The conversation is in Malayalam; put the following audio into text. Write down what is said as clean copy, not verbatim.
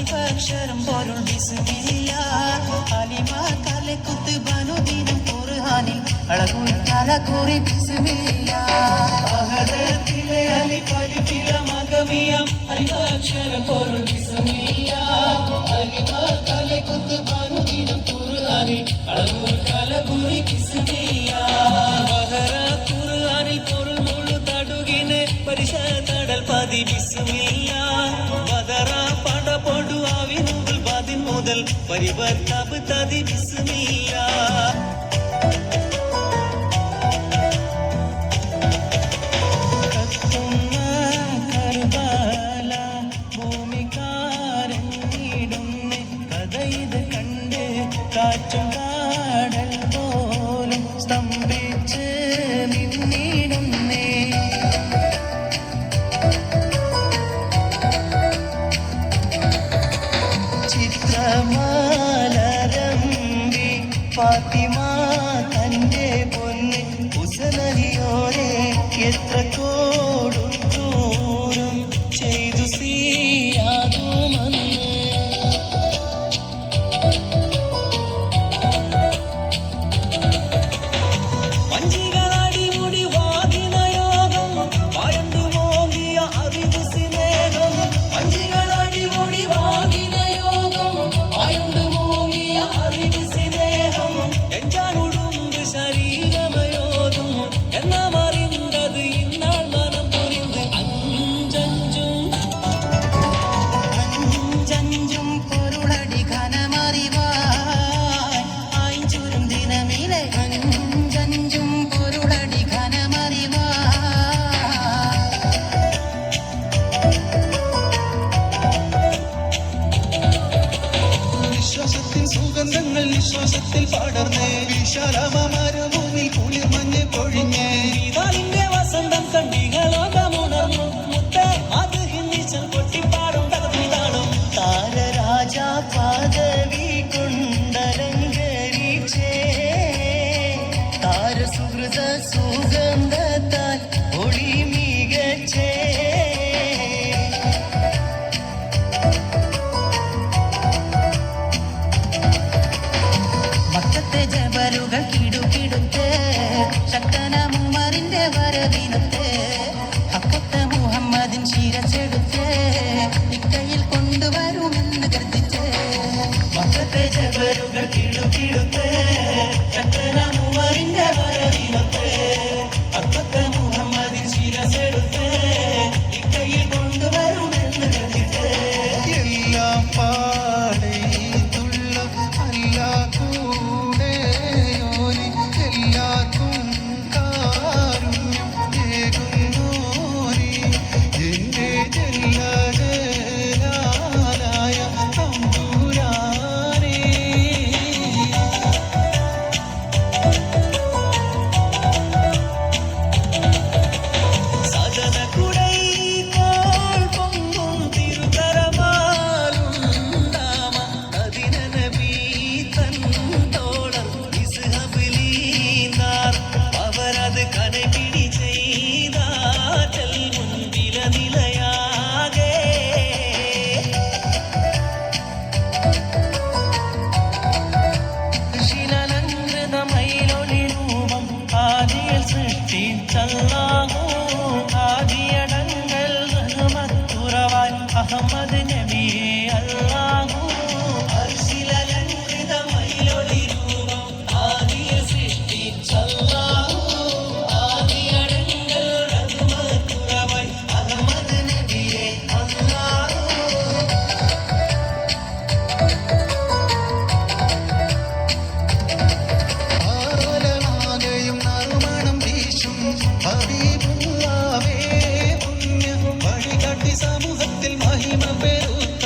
അലിഫക്ഷരം പൊരുൾ ബിസ്മില്ല അലിമ കലക്കുത്ത് ബനുദിനം ഖുർആനിൽ അളകൂറി കലകൂറി ബിസ്മില്ല അഹദത്തിലെ അലിഫ് അലിഫില മഗമിയം അലിഫക്ഷരം പൊരുൾ ബിസ്മില്ല അലിമ കലക്കുത്ത് ബനുദിനം ഖുർആനിൽ അളകൂറി കലകൂറി ബിസ്മില്ല ബഹറ ഖുർആനിൽ പൊരുൾ മുഴു തടുകിനെ പരിശതടൽ പതി ബിസ്മില്ല മുതൽ പരിവർത്തബ് തതി ബിസ്മില്ല കർബല ഭൂമികാരങ്ങിടുന്ന കഥ ഇത് കണ്ട് കാറ്റും കാടൽ പോലും സ്തംഭിച്ച് നിന്നിടുന്നേ ചിത്രമാലരമ്പി ഫാത്തിമ തന്റെ പൊന്ന് ഉസനലിയോരെ എത്ര കോടും ദൂരം ചെയ്തു സീയാതുമെന്ന് വഞ്ചികളടി മുടി വാദിനയോഗം വയണ്ടു മോങ്ങിയ അറിവ് സ്നേഹം വഞ്ചികളടി മുടി ശരീരമയോതും എന്നാ അറിന്തത് ഇന്നാൾ മനം പുരിந்து അഞ്ചഞ്ചും പൊരുളടി ഘനമറിവായി ആയിഞ്ചുരും ദിനമിലെ അഞ്ചഞ്ചും പൊരുളടി ഘനമറിവായി വിശ്വാസത്തിൽ സുഗന്ധങ്ങൾ വിശ്വാസത്തിൽ പടർന്നേ വിശാലമാരും കുളിർമഞ്ഞ് പൊഴിഞ്ഞ് ഇതാലിന്റെ വസന്തം കണ്ടികളോകമുണർന്നു മുത്തേ അത് ഹിന്ദിച്ചൽ പൊട്ടിപ്പാടും തകർന്നിതാണും താരരാജ പദവി കൊണ്ടലങ്കരിച്ചേ താരസുഹൃത സുഗന്ധത്താൽ ഒളി മികച്ചേ മക്കത്തെ ജബലുകൾ കിടുകിടുത്ത് ശക്തനമുമറിന്റെ വരവിനത്ത് അക്കത്തെ മുഹമ്മദിൻ ശിരസെടുത്ത് ഇക്കയിൽ കൊണ്ടുവരുമെന്ന് കരുതിച്ച് മക്കത്തെ ജബലുകൾ കിടുകിടുത്ത് ശക്തനമുമറിന്റെ വരവിനത്ത് അക്കത്തെ മുഹമ്മദിൻ ശിരസെടുത്ത് ഇക്കയിൽ കൊണ്ടുവരുമെന്ന് കരുതിച്ച് എല്ലാം പാടേ അഹമ്മദ് നബിയെ അല്ലാഹു അർശിലലങ്കൃതമയിലൊളി രൂപം ആദിയെ സൃഷ്ടിച്ചല്ലാഹു ആദിയടങ്കൽ റഹ്മത്തുറവായി അഹമ്മദ് നബിയെ അല്ലാഹു ആലമാകെയും നറുമണം വീശും ഹബീബുല്ലാഹേ പുണ്യം വഴികാട്ടി സമൂഹത്തിൽ മഹിമ പെരുത്ത